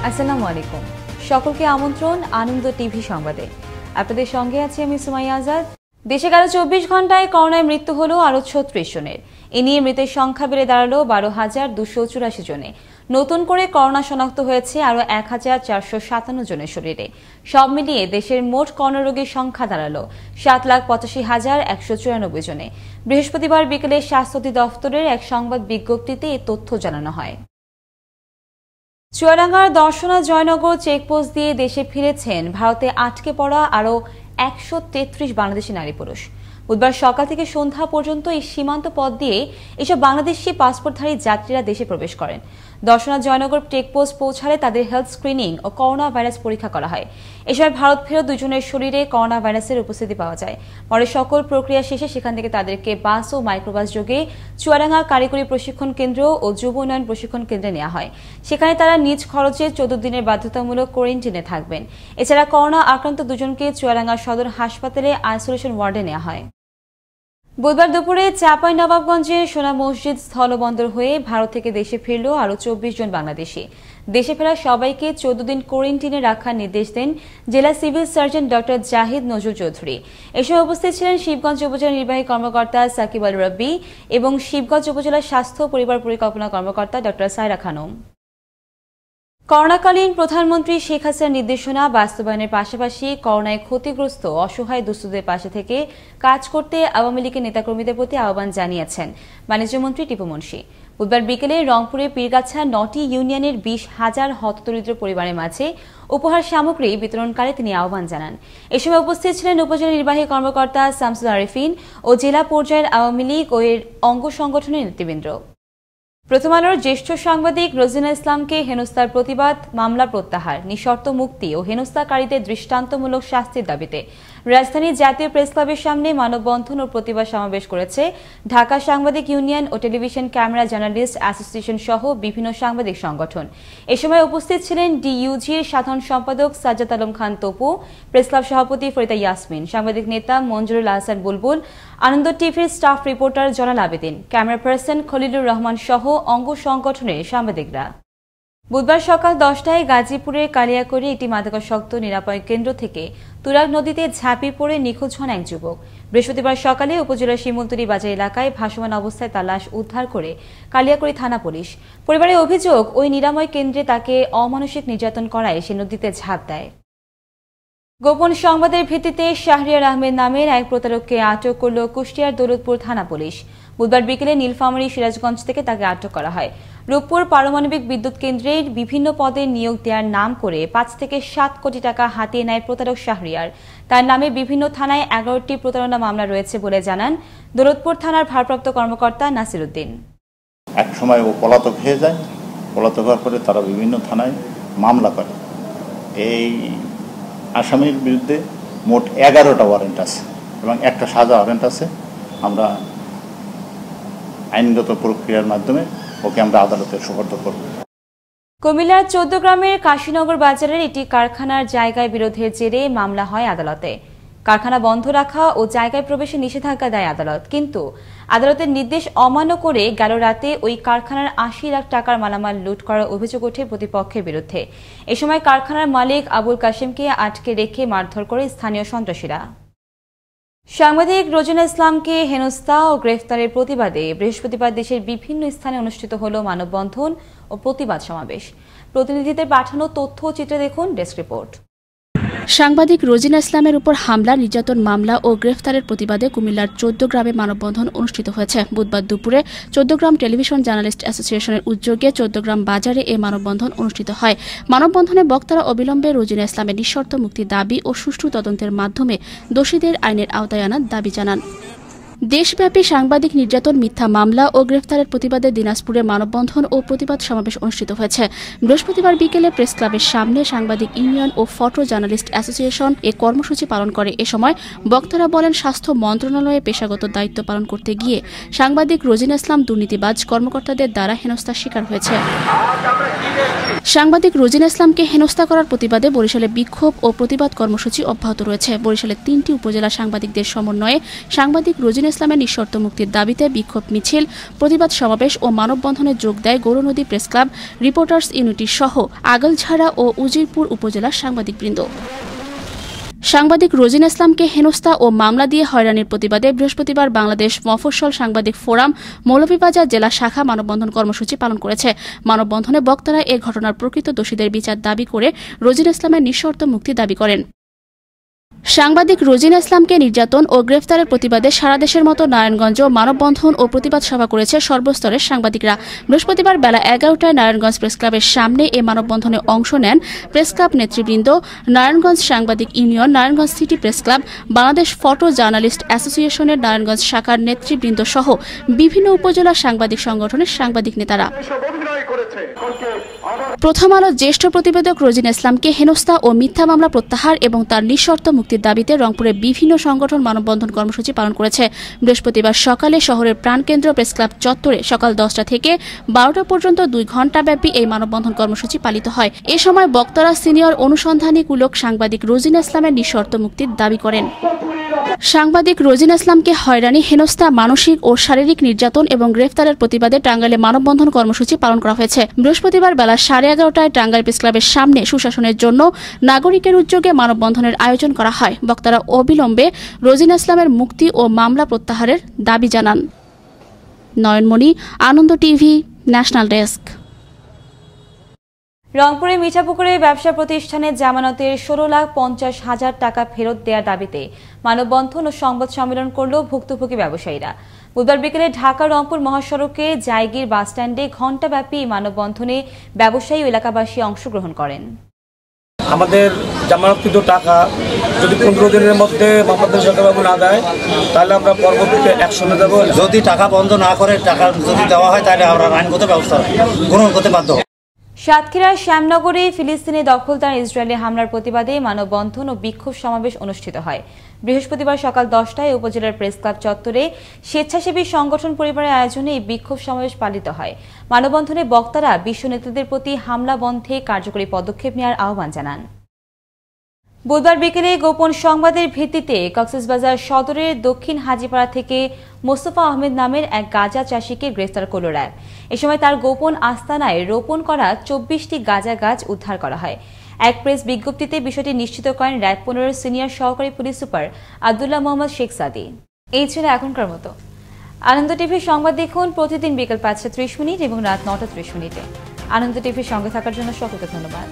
আসসালামু আলাইকুম। সকলকে আমন্ত্রণ আনন্দ টিভি সংবাদে। আপনাদের সঙ্গে আছি আমি সুমাইয়া আজাদ। দেশে গেল 24 ঘন্টায় করোনায় মৃত্যু হলো আরও 36 জনের। এ নিয়ে মৃতের সংখ্যা বেড়ে দাঁড়ালো 12,284 জনে। নতুন করে করোনা শনাক্ত হয়েছে আরও 1,457 জনের শরীরে। সব মিলিয়ে দেশের মোট করোনা রোগীর সংখ্যা দাঁড়ালো 7,85,194 জনে। বৃহস্পতিবার বিকেলে স্বাস্থ্য অধিদপ্তরের এক সংবাদ বিজ্ঞপ্তিতে এই তথ্য জানানো হয়। চুয়াডাঙ্গার দর্শনা জয়নগর চেকপোস্ট দিয়ে দেশে ফিরেছেন ভারতে আটকে পড়া আরও 133 বাংলাদেশি নারী পুরুষ। বুধবার সকাল থেকে সন্ধ্যা পর্যন্ত এই সীমান্ত পথ দিয়ে এসব বাংলাদেশি পাসপোর্টধারী যাত্রীরা দেশে প্রবেশ করেন। দর্শনা জয়নগর চেকপোস্ট পৌঁছালে তাদের হেলথ স্ক্রিনিং ও করোনা ভাইরাস পরীক্ষা করা হয়। এসময় ভারত ফেরত দুজনের শরীরে করোনা ভাইরাসের উপস্থিতি পাওয়া যায়। পরে সকল প্রক্রিয়া শেষে সেখান থেকে তাদেরকে বাস ও মাইক্রোবাস যোগে চুয়াডাঙ্গা কারিগরি প্রশিক্ষণ কেন্দ্র ও যুব উন্নয়ন প্রশিক্ষণ কেন্দ্রে নেওয়া হয়। সেখানে তারা নিজ খরচে 14 দিনের বাধ্যতামূলক কোয়ারেন্টিনে থাকবেন। এছাড়া করোনা আক্রান্ত দুজনকে চুয়াডাঙ্গা সদর হাসপাতালে আইসোলেশন ওয়ার্ডে নেওয়া হয়। বুধবার দুপুরে চাঁপাইনবাবগঞ্জের সোনা মসজিদ স্থলবন্দর হয়ে ভারত থেকে দেশে ফিরল আরও 24 জন বাংলাদেশি। দেশে ফেরা সবাইকে 14 দিন কোয়ারেন্টিনে রাখার নির্দেশ দেন জেলা civil surgeon doctor Zahid Nazrul Chowdhury. এ সময় উপস্থিত ছিলেন শিবগঞ্জ উপজেলা নির্বাহী কর্মকর্তা সাকিব আল রব্বি এবং শিবগঞ্জ উপজেলা স্বাস্থ্য পরিবার পরিকল্পনা কর্মকর্তা ডক্টর সাইরা খানম। করোনাকালীন প্রধানমন্ত্রী শেখ হাসিনার নির্দেশনা বাস্তবায়নের পাশাপাশি করোনায় ক্ষতিগ্রস্ত অসহায় দুস্থদের পাশে থেকে কাজ করতে আওয়ামী লীগের নেতাকর্মীদের প্রতি আহ্বান জানিয়েছেন বাণিজ্যমন্ত্রী টিপু মুনশি। বুধবার বিকেলে রংপুরে পীরগাছা 9টি ইউনিয়নের 20,000 হতদরিদ্র পরিবারের মাঝে উপহার সামগ্রী বিতরণকালে তিনি আহ্বান জানান। এ সময় উপস্থিত ছিলেন উপজেলা নির্বাহী কর্মকর্তা শামসুল আরিফিন ও জেলা পর্যায়ের আওয়ামী লীগ ও এর অঙ্গ সংগঠনের নেতৃবৃন্দ। প্রথম আলোর জ্যেষ্ঠ সাংবাদিক রোজিনা ইসলামকে হেনস্থার প্রতিবাদ, মামলা প্রত্যাহার, নিঃশর্ত মুক্তি ও হেনস্থাকারীদের দৃষ্টান্তমূলক শাস্তির দাবিতে রাজধানীর জাতীয় প্রেসক্লাবের সামনে মানববন্ধন ও প্রতিবাদ সমাবেশ করেছে ঢাকা সাংবাদিক ইউনিয়ন ও টেলিভিশন ক্যামেরা জার্নালিস্ট অ্যাসোসিয়েশন সহ বিভিন্ন সাংবাদিক সংগঠন। এ সময় উপস্থিত ছিলেন ডিইউজির সাধারণ সম্পাদক সাজ্জাদ আলম খান তপু, প্রেসক্লাব সভাপতি ফরিদা ইয়াসমিন, সাংবাদিক নেতা মঞ্জুরুল আহসান বুলবুল, আনন্দ টিভির staff reporter জনাল Abedin, camera person Khalilur Rahman সহ অঙ্গ সংগঠনের সাংবাদিকরা। বুধবার সকাল 10টায় গাজীপুরের কালিয়াকৈরে একটি মাদকাসক্ত নিরাপয় কেন্দ্র থেকে তুরাগ নদীতে ঝাঁপিয়ে পড়ে নিখোঁজ হন এক যুবক। বৃহস্পতিবার সকালে উপজেলার শিমুলতলী বাজার এলাকায় ভাসমান অবস্থায় তার লাশ উদ্ধার করে কালিয়াকৈর থানা পুলিশ। পরিবারের অভিযোগ, ওই নিরাময় কেন্দ্রে তাকে অমানসিক নির্যাতন করায় সে নদীতে ঝাঁপ দেয়। গোপন সংবাদের ভিত্তিতে শাহরিয়ার আহমেদ নামের এক প্রতারককে আটক করল কুষ্টিয়ার দৌলতপুর থানা পুলিশ। বুধবার বিকেলে নীলফামারী সিরাজগঞ্জ থেকে তাকে আটক করা হয়। রূপপুর পারমাণবিক বিদ্যুৎ কেন্দ্রের বিভিন্ন পদে নিয়োগ দেওয়ার নাম করে 5 থেকে 7 কোটি টাকা হাতিয়ে নেয় প্রতারক শাহরিয়ার। তার নামে বিভিন্ন থানায় 11টি প্রতারণা মামলা রয়েছে বলে জানান দৌলতপুর থানার ভারপ্রাপ্ত কর্মকর্তা নাসির উদ্দিন। এক সময় ও পলাতক হয়ে যায়, পলাতক হওয়ার পরে তারা বিভিন্ন থানায় মামলা করে। এই আসামির বিরুদ্ধে মোট 11টা ওয়ারেন্ট আছে এবং একটা সাজা ওয়ারেন্ট আছে। আমরা আইনগত প্রক্রিয়ার মাধ্যমে ওকে আমরা আদালতে সোপর্দ করব। কুমিল্লার 14 গ্রামের কাশীনগর বাজারের একটি কারখানার জায়গায় বিরোধের জেরে মামলা হয় আদালতে। কারখানা বন্ধ রাখা ও জায়গায় প্রবেশে নিষেধাজ্ঞা দেয় আদালত, কিন্তু আদালতের নির্দেশ অমান্য করে গেল রাতে ওই কারখানার 80 লাখ টাকার মালামাল লুট করার অভিযোগ ওঠে প্রতিপক্ষের বিরুদ্ধে। এ সময় কারখানার মালিক আবুল কাশেমকে আটকে রেখে মারধর করে স্থানীয় সন্ত্রাসীরা। সাংবাদিক রোজিনা ইসলামকে হেনস্থা ও গ্রেফতারের প্রতিবাদে বৃহস্পতিবার দেশের বিভিন্ন স্থানে অনুষ্ঠিত হল মানববন্ধন ও প্রতিবাদ সমাবেশ। প্রতিনিধিদের পাঠানো তথ্য ও চিত্রে দেখুন ডেস্ক রিপোর্ট। সাংবাদিক রোজিনা ইসলামের উপর হামলা, নির্যাতন মামলা ও গ্রেফতারের প্রতিবাদে কুমিল্লার 14 গ্রামে মানববন্ধন অনুষ্ঠিত হয়েছে। বুধবার দুপুরে 14 গ্রাম টেলিভিশন জার্নালিস্ট অ্যাসোসিয়েশনের উদ্যোগে 14 গ্রাম বাজারে এই মানববন্ধন অনুষ্ঠিত হয়। মানববন্ধনে বক্তারা অবিলম্বে রোজিনা ইসলামের নিঃশর্ত মুক্তির দাবি ও সুষ্ঠু তদন্তের মাধ্যমে দোষীদের আইনের আওতায় আনার দাবি জানান। দেশব্যাপী সাংবাদিক নির্যাতন, মিথ্যা মামলা ও গ্রেফতারের প্রতিবাদে দিনাজপুরে মানববন্ধন ও প্রতিবাদ সমাবেশ অনুষ্ঠিত হয়েছে। বৃহস্পতিবার বিকেলে প্রেস ক্লাবের সামনে সাংবাদিক ইউনিয়ন ও ফটো জার্নালিস্ট অ্যাসোসিয়েশন এ কর্মসূচি পালন করে। এ সময় বক্তারা বলেন, স্বাস্থ্য মন্ত্রণালয়ে পেশাগত দায়িত্ব পালন করতে গিয়ে সাংবাদিক রোজিনা ইসলাম দুর্নীতিবাজ কর্মকর্তাদের দ্বারা হেনস্থার শিকার হয়েছে। সাংবাদিক রোজিনা ইসলামকে হেনস্থা করার প্রতিবাদে বরিশালে বিক্ষোভ ও প্রতিবাদ কর্মসূচি অব্যাহত রয়েছে। বরিশালের 3টি উপজেলা সাংবাদিকদের সমন্বয়ে সাংবাদিক রোজিনা ইসলামের নিঃশর্ত মুক্তির দাবিতে বিক্ষোভ মিছিল, প্রতিবাদ সমাবেশ ও মানববন্ধনে যোগ দেয় Gournadi press club, reporters unity সহ আগলঝাড়া ও উজিরপুর উপজেলার সাংবাদিকবৃন্দ। সাংবাদিক রোজিনা ইসলামকে হেনস্থা ও মামলা দিয়ে হয়রানির প্রতিবাদে বৃহস্পতিবার বাংলাদেশ মফস্বল সাংবাদিক ফোরাম মৌলভীবাজার জেলা শাখা মানববন্ধন কর্মসূচি পালন করেছে। মানববন্ধনে বক্তারা এ ঘটনার প্রকৃত দোষীদের বিচার দাবি করে রোজিনা ইসলামের নিঃশর্ত মুক্তি দাবি করেন। সাংবাদিক রোজিনা ইসলামকে নির্যাতন ও গ্রেফতারের প্রতিবাদে সারা দেশের মতো নারায়ণগঞ্জ মানববন্ধন ও প্রতিবাদ সভা করেছে সর্বস্তরের সাংবাদিকরা। বৃহস্পতিবার বেলা 11টায় নারায়ণগঞ্জ প্রেস ক্লাবের সামনে এ মানববন্ধনে অংশ নেন প্রেস ক্লাব নেতৃবৃন্দ, নারায়ণগঞ্জ সাংবাদিক union, Narayanganj city press club, Bangladesh photo journalist অ্যাসোসিয়েশনের নারায়ণগঞ্জ শাখার নেতৃবৃন্দ সহ বিভিন্ন উপজেলা সাংবাদিক সংগঠনের সাংবাদিক নেতারা। প্রথম আলো জ্যেষ্ঠ প্রতিবেদক রোজিনা ইসলামকে হেনস্থা ও মিথ্যা মামলা প্রত্যাহার এবং তার নিঃশর্ত মুক্তির দাবিতে রংপুরে বিভিন্ন সংগঠন মানববন্ধন কর্মসূচি পালন করেছে। বৃহস্পতিবার সকালে শহরের প্রাণকেন্দ্র প্রেস ক্লাব চত্বরে সকাল 10টা থেকে 12টা পর্যন্ত 2 ঘণ্টাব্যাপী এই মানববন্ধন কর্মসূচি পালিত হয়। এ সময় বক্তারা সিনিয়র অনুসন্ধানীমূলক সাংবাদিক রোজিনা ইসলামের নিঃশর্ত মুক্তির দাবি করেন। সাংবাদিক রোজিনা ইসলামকে হয়রানি, হেনস্থা, মানসিক ও শারীরিক নির্যাতন এবং গ্রেফতারের প্রতিবাদে টাঙ্গাইলে মানববন্ধন কর্মসূচি পালন করা হয়েছে। বৃহস্পতিবার বেলা 11:30টায় টাঙ্গাইল প্রেস ক্লাবের সামনে সুশাসনের জন্য নাগরিকের উদ্যোগে মানববন্ধনের আয়োজন করা হয়। বক্তারা অবিলম্বে রোজিনা ইসলামের মুক্তি ও মামলা প্রত্যাহারের দাবি জানান। নয়নমণি, আনন্দ টিভি, ন্যাশনাল ডেস্ক। রংপুরে মিঠাপুকুরে ব্যবসা প্রতিষ্ঠানের জামানতের 16,50,000 টাকা ফেরত দেওয়ার দাবিতে মানববন্ধন ও সংবাদ সম্মেলন করল ভুক্তভোগী ব্যবসায়ীরা। বুধবার বিকেলে ঢাকা রংপুর মহাসড়কে জায়গির বাসস্ট্যান্ডে ঘণ্টাব্যাপী মানববন্ধনে ব্যবসায়ী ও এলাকাবাসী অংশগ্রহণ করেন। আমাদের জামানতকৃত টাকা যদি 15 দিনের মধ্যে মোহাম্মদ সরকারবাবু না দেয় তাহলে আমরা পরবর্তীতে অ্যাকশনে যাব। যদি টাকা বন্ধ না করে, টাকা যদি দেওয়া হয় তাহলে আমরা আইনগত ব্যবস্থা গ্রহণ করতে বাধ্য হব। সাতক্ষীরার শ্যামনগরে ফিলিস্তিনি দখলদার ইসরায়েলি হামলার প্রতিবাদে মানববন্ধন ও বিক্ষোভ সমাবেশ অনুষ্ঠিত হয়। বৃহস্পতিবার সকাল 10টায় উপজেলার প্রেস ক্লাব চত্বরে স্বেচ্ছাসেবী সংগঠন পরিবারের আয়োজনে এই বিক্ষোভ সমাবেশ পালিত হয়। মানববন্ধনে বক্তারা বিশ্ব নেতাদের প্রতি হামলা বন্ধে কার্যকরী পদক্ষেপ নেওয়ার আহ্বান জানান। বুধবার বিকেলে গোপন সংবাদের ভিত্তিতে কক্সবাজার সদরের দক্ষিণ হাজীপাড়া থেকে মোস্তফা আহমেদ নামের এক গাঁজা চাষিকে গ্রেফতার করল র্যাব। এ সময় তার গোপন আস্তানায় রোপণ করা 24টি গাঁজা গাছ উদ্ধার করা হয়। এক প্রেস বিজ্ঞপ্তিতে বিষয়টি নিশ্চিত করেন র্যাব 15 সিনিয়র সহকারী পুলিশ সুপার আব্দুল্লাহ মোহাম্মদ শেখ সাদি। এই ছিল এখনকার মতো। আনন্দ টিভির সংবাদ দেখুন প্রতিদিন বিকেল 5:30 এবং রাত 9:30। আনন্দ টিভির সঙ্গে থাকার জন্য সকলকে ধন্যবাদ।